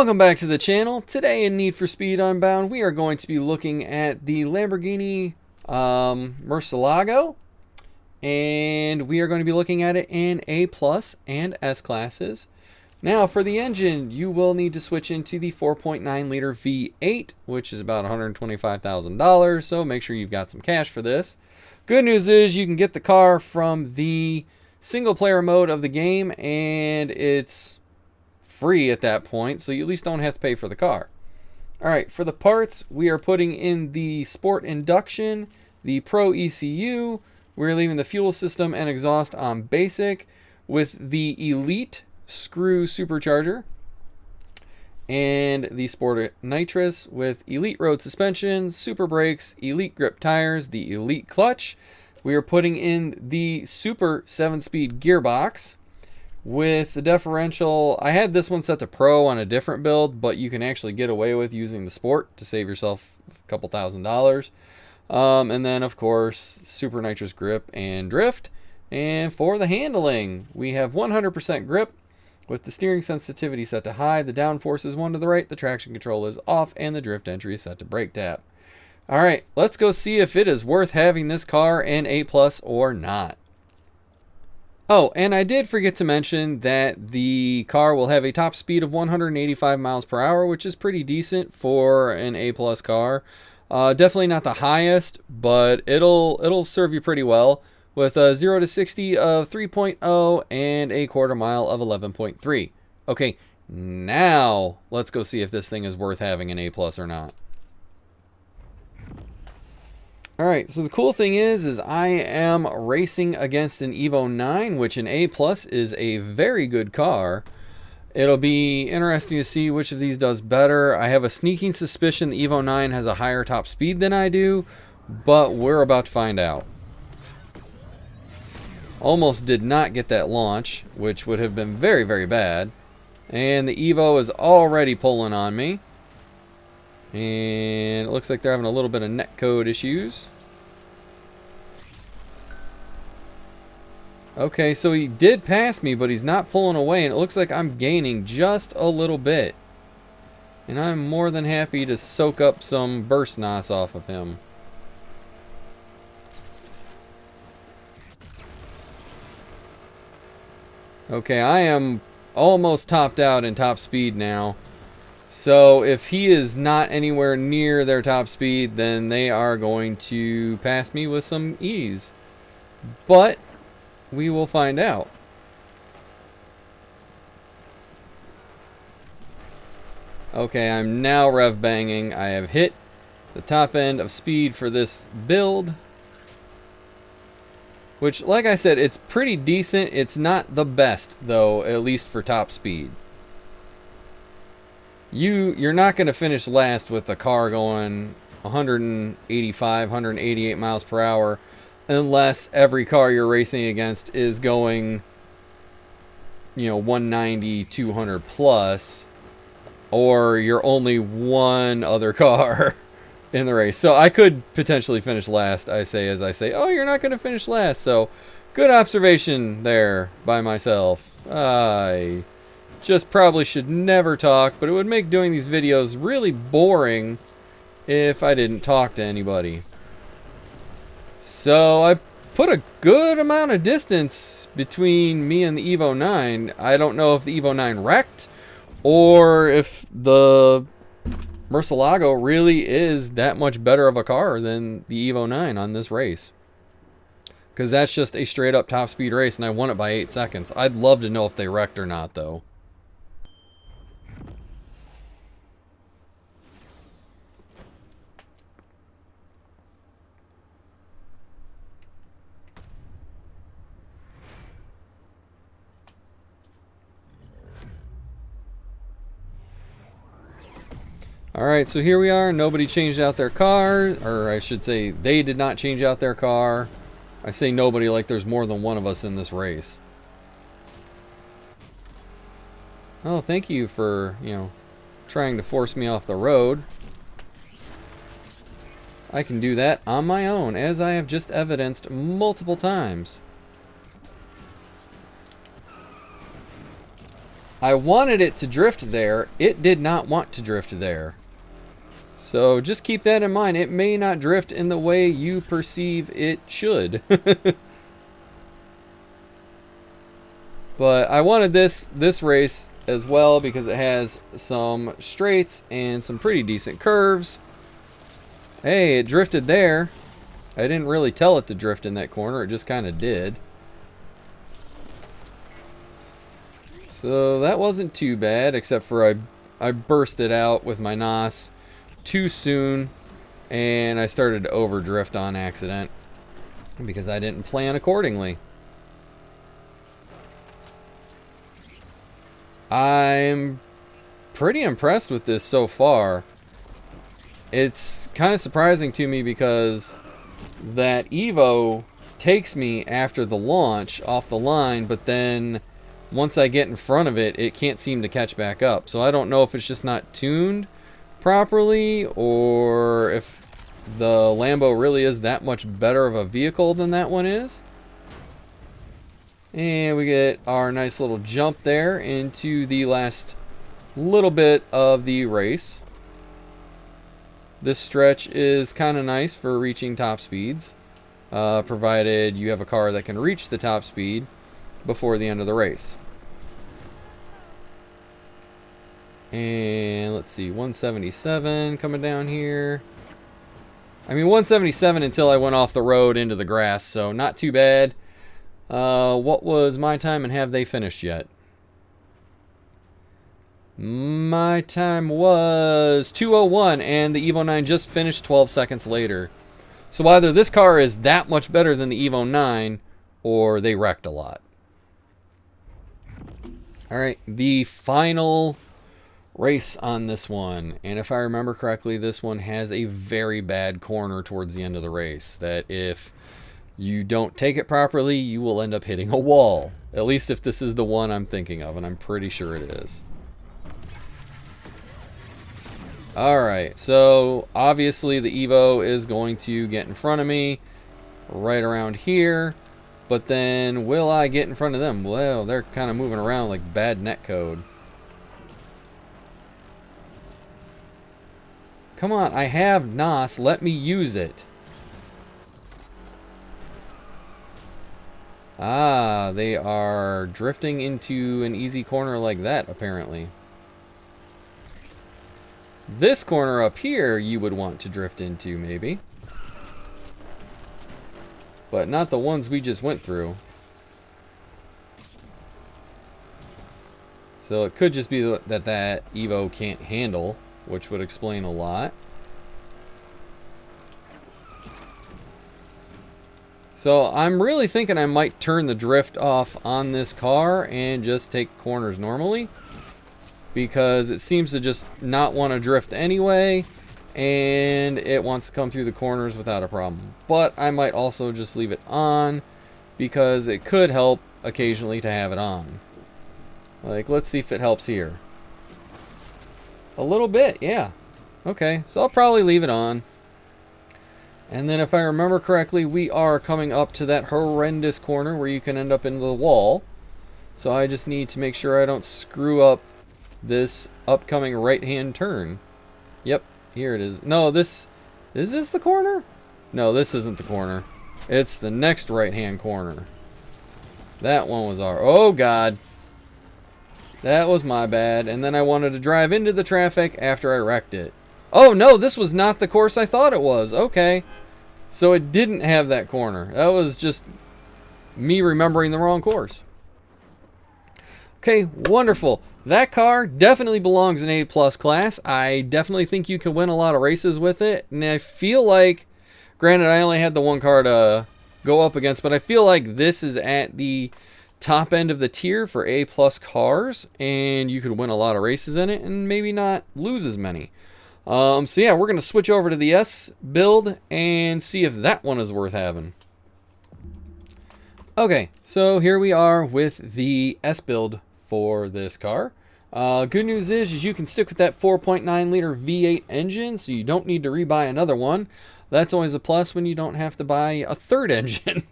Welcome back to the channel. Today in Need for Speed Unbound, we are going to be looking at the Lamborghini Murcielago, and we are going to be looking at it in A plus and S classes. Now for the engine, you will need to switch into the 4.9 liter V8, which is about $125,000, so make sure you've got some cash for this. Good news is you can get the car from the single player mode of the game, and it's free at that point, so you at least don't have to pay for the car. Alright, for the parts, we are putting in the Sport Induction, the Pro ECU, we're leaving the fuel system and exhaust on basic, with the Elite screw supercharger, and the Sport Nitrous with Elite road suspension, super brakes, Elite grip tires, the Elite clutch. We are putting in the Super 7-speed gearbox with the differential. I had this one set to Pro on a different build, but you can actually get away with using the Sport to save yourself a couple $1,000s. And then, of course, Super Nitrous grip and drift. And for the handling, we have 100% grip with the steering sensitivity set to high. The downforce is 1 to the right, the traction control is off, and the drift entry is set to brake tap. Alright, let's go see if it is worth having this car in A+ or not. Oh, and I did forget to mention that the car will have a top speed of 185 miles per hour, which is pretty decent for an A+ car. Definitely not the highest, but it'll serve you pretty well, with a 0 to 60 of 3.0 and a quarter mile of 11.3. Okay, now let's go see if this thing is worth having an A+ or not. Alright, so the cool thing is I am racing against an Evo 9, which an A+ is a very good car. It'll be interesting to see which of these does better. I have a sneaking suspicion the Evo 9 has a higher top speed than I do, but we're about to find out. Almost did not get that launch, which would have been very, very bad. And the Evo is already pulling on me. And it looks like they're having a little bit of netcode issues. Okay, so he did pass me, but he's not pulling away, and it looks like I'm gaining just a little bit. And I'm more than happy to soak up some burst NOS off of him. Okay, I am almost topped out in top speed now. So if he is not anywhere near their top speed, then they are going to pass me with some ease. But we will find out. Okay, I'm now rev banging. I have hit the top end of speed for this build, which, like I said, it's pretty decent. It's not the best, though, at least for top speed. You're not going to finish last with a car going 185, 188 miles per hour unless every car you're racing against is going, 190, 200 plus, or you're only one other car in the race. So I could potentially finish last, as I say, oh, you're not going to finish last. So good observation there by myself. I just probably should never talk, but it would make doing these videos really boring if I didn't talk to anybody. So I put a good amount of distance between me and the Evo 9. I don't know if the Evo 9 wrecked or if the Murcielago really is that much better of a car than the Evo 9 on this race. Because that's just a straight up top speed race, and I won it by 8 seconds. I'd love to know if they wrecked or not, though. Alright, so here we are. Nobody changed out their car, or I should say they did not change out their car. I say nobody like there's more than one of us in this race. Oh, thank you for, trying to force me off the road. I can do that on my own, as I have just evidenced multiple times. I wanted it to drift there. It did not want to drift there. So just keep that in mind. It may not drift in the way you perceive it should. But I wanted this race as well because it has some straights and some pretty decent curves. Hey, it drifted there. I didn't really tell it to drift in that corner. It just kind of did. So that wasn't too bad, except for I burst it out with my NOS too soon, and I started to overdrift on accident because I didn't plan accordingly. I'm pretty impressed with this so far. It's kind of surprising to me because that Evo takes me after the launch off the line, but then once I get in front of it, it can't seem to catch back up. So I don't know if it's just not tuned properly or if the Lambo really is that much better of a vehicle than that one is. And we get our nice little jump there into the last little bit of the race. This stretch is kind of nice for reaching top speeds, provided you have a car that can reach the top speed before the end of the race. And let's see, 177 coming down here. I mean, 177 until I went off the road into the grass, so not too bad. What was my time, and have they finished yet? My time was 2:01, and the Evo 9 just finished 12 seconds later. So either this car is that much better than the Evo 9, or they wrecked a lot. Alright, the final race on this one, and if I remember correctly, this one has a very bad corner towards the end of the race that if you don't take it properly, you will end up hitting a wall. At least if this is the one I'm thinking of, and I'm pretty sure it is. Alright, so obviously the Evo is going to get in front of me right around here, but then will I get in front of them? Well, they're kind of moving around like bad netcode. Come on, I have NOS, let me use it. Ah, they are drifting into an easy corner like that, apparently. This corner up here, you would want to drift into, maybe. But not the ones we just went through. So it could just be that Evo can't handle, which would explain a lot. So I'm really thinking I might turn the drift off on this car and just take corners normally, because it seems to just not want to drift anyway, and it wants to come through the corners without a problem. But I might also just leave it on, because it could help occasionally to have it on. Like, let's see if it helps here. A little bit, yeah. Okay, so I'll probably leave it on. And then if I remember correctly, we are coming up to that horrendous corner where you can end up into the wall. So I just need to make sure I don't screw up this upcoming right-hand turn. Yep, here it is. No, is this the corner? No, this isn't the corner. It's the next right-hand corner. That one was oh God. That was my bad. And then I wanted to drive into the traffic after I wrecked it. Oh no, this was not the course I thought it was. Okay. So it didn't have that corner. That was just me remembering the wrong course. Okay, wonderful. That car definitely belongs in A+ class. I definitely think you could win a lot of races with it. And I feel like, granted I only had the one car to go up against, but I feel like this is at the top end of the tier for A+ cars, and you could win a lot of races in it and maybe not lose as many. So yeah, we're going to switch over to the S build and see if that one is worth having. Okay, so here we are with the S build for this car. Good news is you can stick with that 4.9 liter V8 engine, so you don't need to rebuy another one. That's always a plus when you don't have to buy a third engine.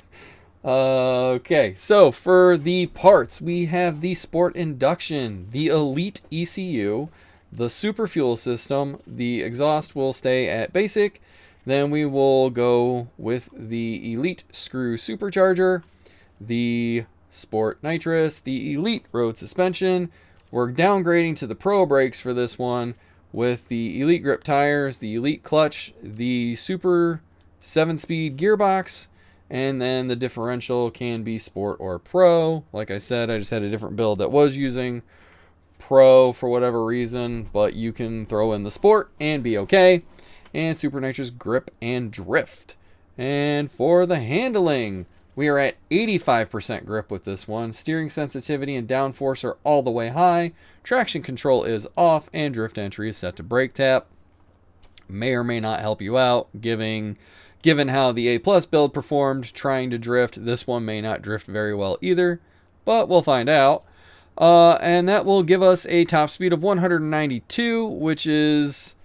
Okay, so for the parts, we have the Sport Induction, the Elite ECU, the Super Fuel System. The exhaust will stay at basic. Then we will go with the Elite Screw Supercharger, the Sport Nitrous, the Elite Road Suspension. We're downgrading to the Pro brakes for this one with the Elite Grip tires, the Elite Clutch, the Super 7-speed gearbox, and then the differential can be Sport or Pro. Like I said, I just had a different build that was using Pro for whatever reason, but you can throw in the Sport and be okay. And Super Nitrous Grip and Drift. And for the handling, we are at 85% grip with this one. Steering sensitivity and downforce are all the way high. Traction control is off, and drift entry is set to brake tap. May or may not help you out, given how the A Plus build performed trying to drift. This one may not drift very well either, but we'll find out. And that will give us a top speed of 192, which is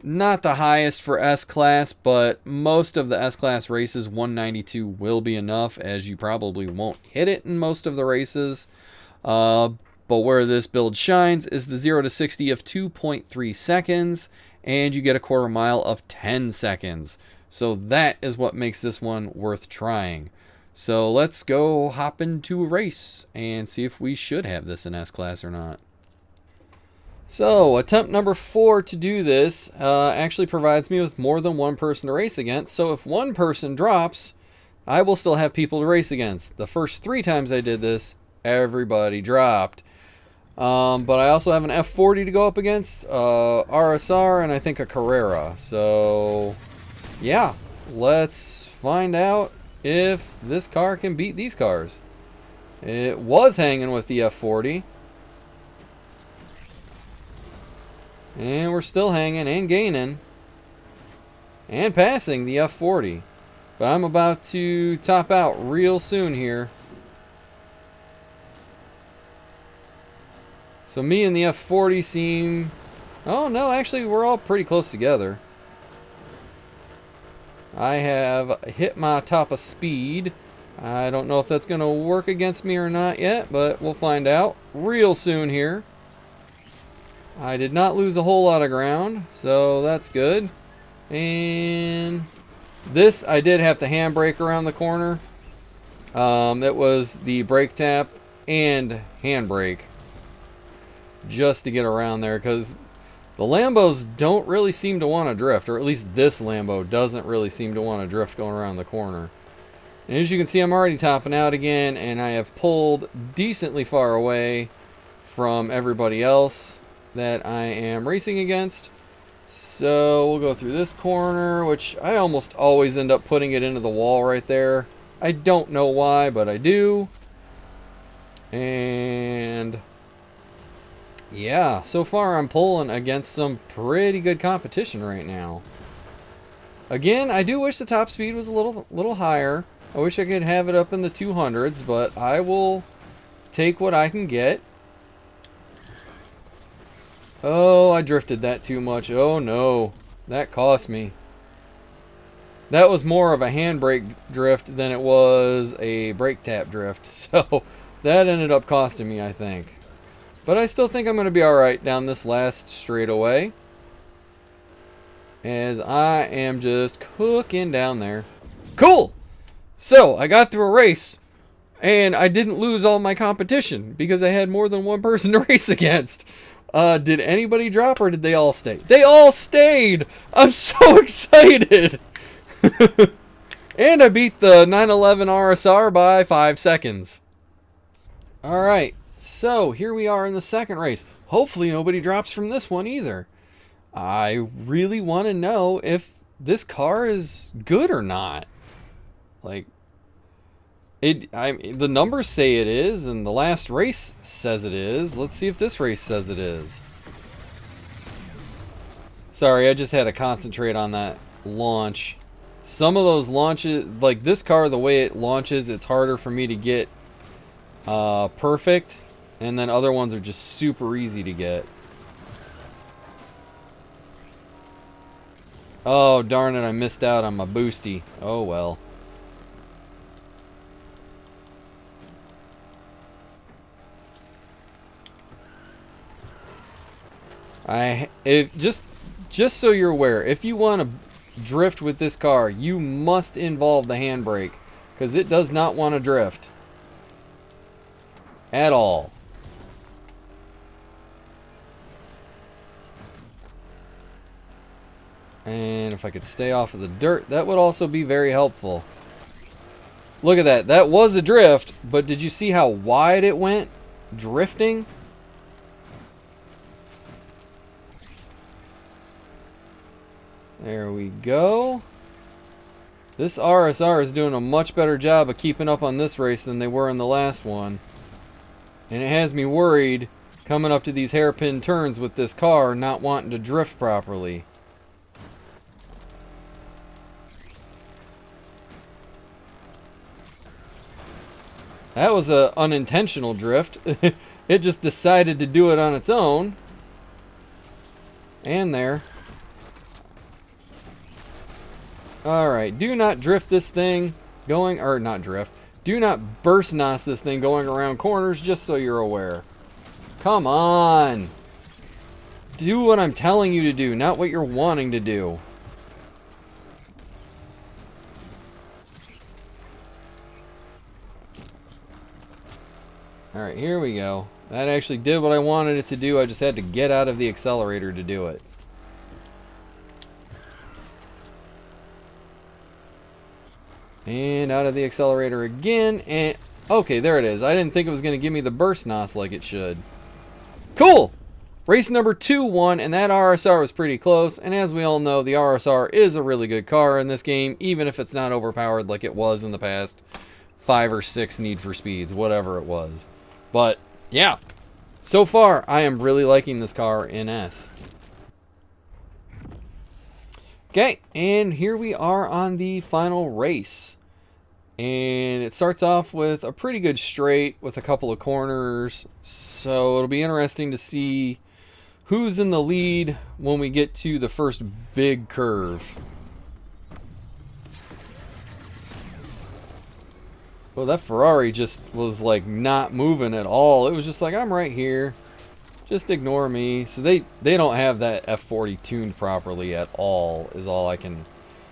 not the highest for S-Class, but most of the S-Class races, 192 will be enough, as you probably won't hit it in most of the races. But where this build shines is the 0 to 60 of 2.3 seconds, and you get a quarter mile of 10 seconds. So that is what makes this one worth trying. So let's go hop into a race and see if we should have this in S-Class or not. So, attempt number 4 to do this actually provides me with more than one person to race against. So if one person drops, I will still have people to race against. The first 3 times I did this, everybody dropped. But I also have an F40 to go up against, RSR, and I think a Carrera. So, yeah, let's find out if this car can beat these cars. It was hanging with the F40. And we're still hanging and gaining and passing the F40. But I'm about to top out real soon here. So me and the F40 seem... Oh, no, actually, we're all pretty close together. I have hit my top of speed. I don't know if that's going to work against me or not yet, but we'll find out real soon here. I did not lose a whole lot of ground, so that's good. And this, I did have to handbrake around the corner. It was the brake tap and handbrake just to get around there, because the Lambos don't really seem to want to drift, or at least this Lambo doesn't really seem to want to drift going around the corner. And as you can see, I'm already topping out again, and I have pulled decently far away from everybody else that I am racing against. So we'll go through this corner, which I almost always end up putting it into the wall right there. I don't know why, but I do. And yeah, so far I'm pulling against some pretty good competition right now. Again, I do wish the top speed was a little higher. I wish I could have it up in the 200s, but I will take what I can get. Oh, I drifted that too much. Oh no, that cost me. That was more of a handbrake drift than it was a brake tap drift. So that ended up costing me, I think. But I still think I'm going to be alright down this last straightaway, as I am just cooking down there. Cool! So, I got through a race, and I didn't lose all my competition, because I had more than one person to race against. Did anybody drop, or did they all stay? They all stayed! I'm so excited! And I beat the 911 RSR by 5 seconds. Alright, so here we are in the second race. Hopefully nobody drops from this one either. I really want to know if this car is good or not. Like, the numbers say it is, and the last race says it is. Let's see if this race says it is. Sorry, I just had to concentrate on that launch. Some of those launches, like this car, the way it launches, it's harder for me to get perfect. And then other ones are just super easy to get. Oh, darn it, I missed out on my boosty. Oh, well. Just so you're aware, if you want to drift with this car, you must involve the handbrake, because it does not want to drift at all. And if I could stay off of the dirt, that would also be very helpful. Look at that. That was a drift, but did you see how wide it went drifting? There we go. This RSR is doing a much better job of keeping up on this race than they were in the last one. And it has me worried coming up to these hairpin turns with this car not wanting to drift properly. That was an unintentional drift. It just decided to do it on its own. And there. Alright, do not drift this thing going, or not drift. Do not burst nos this thing going around corners, just so you're aware. Come on. Do what I'm telling you to do, not what you're wanting to do. Alright, here we go. That actually did what I wanted it to do. I just had to get out of the accelerator to do it. And out of the accelerator again. And okay, there it is. I didn't think it was going to give me the burst nos like it should. Cool! Race number 2 won, and that RSR was pretty close. And as we all know, the RSR is a really good car in this game, even if it's not overpowered like it was in the past 5 or 6 Need for Speeds, whatever it was. But, yeah. So far, I am really liking this car in S. Okay, and here we are on the final race. And it starts off with a pretty good straight with a couple of corners. So it'll be interesting to see who's in the lead when we get to the first big curve. Well, that Ferrari just was like not moving at all. It was just like, I'm right here. Just ignore me. So they don't have that F40 tuned properly at all, is all I can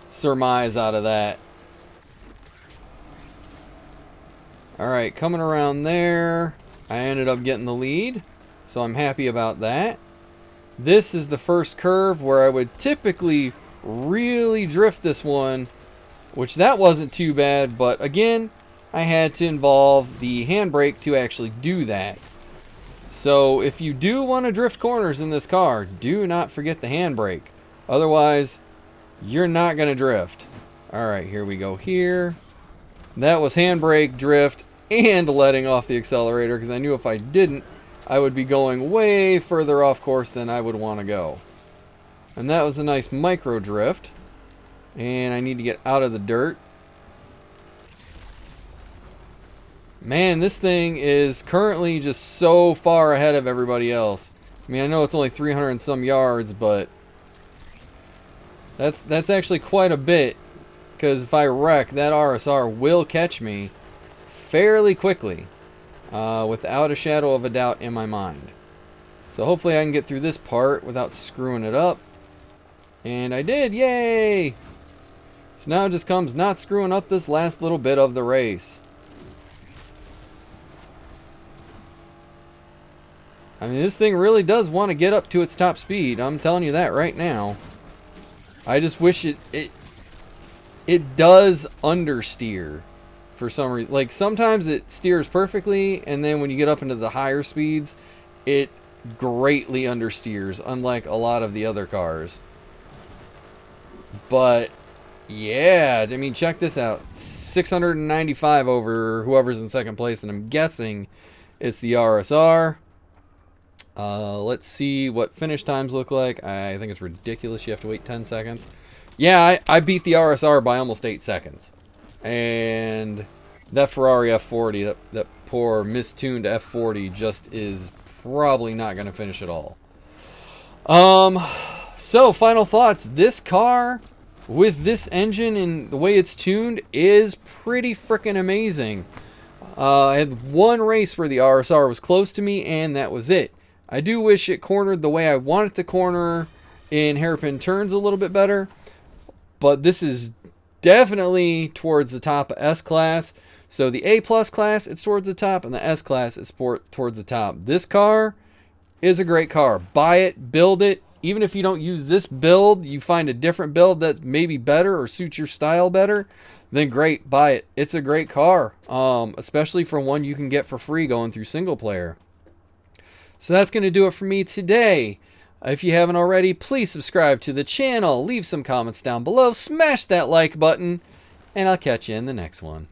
surmise out of that. Alright, coming around there, I ended up getting the lead. So I'm happy about that. This is the first curve where I would typically really drift this one, which that wasn't too bad, but again, I had to involve the handbrake to actually do that. So if you do want to drift corners in this car, do not forget the handbrake. Otherwise, you're not going to drift. Alright, here we go here. That was handbrake, drift, and letting off the accelerator, because I knew if I didn't, I would be going way further off course than I would want to go. And that was a nice micro drift. And I need to get out of the dirt. Man, this thing is currently just so far ahead of everybody else. I mean, I know it's only 300 and some yards, but that's actually quite a bit. Because if I wreck, that RSR will catch me fairly quickly. Without a shadow of a doubt in my mind. So hopefully I can get through this part without screwing it up. And I did, yay! So now it just comes not screwing up this last little bit of the race. I mean, this thing really does want to get up to its top speed. I'm telling you that right now. I just wish it does understeer for some reason. Like, sometimes it steers perfectly, and then when you get up into the higher speeds, it greatly understeers, unlike a lot of the other cars. But, yeah, I mean, check this out. 695 over whoever's in second place, and I'm guessing it's the RSR. Let's see what finish times look like. I think it's ridiculous you have to wait 10 seconds. Yeah, I beat the RSR by almost 8 seconds. And that Ferrari F40, that poor mistuned F40 just is probably not going to finish at all. So, final thoughts. This car, with this engine and the way it's tuned, is pretty freaking amazing. I had one race where the RSR was close to me, and that was it. I do wish it cornered the way I want it to corner in hairpin turns a little bit better, but this is definitely towards the top of S-Class. So the A-plus class, it's towards the top, and the S-Class is towards the top. This car is a great car. Buy it, build it. Even if you don't use this build, you find a different build that's maybe better or suits your style better, then great, buy it. It's a great car, especially for one you can get for free going through single player. So that's going to do it for me today. If you haven't already, please subscribe to the channel, leave some comments down below, smash that like button, and I'll catch you in the next one.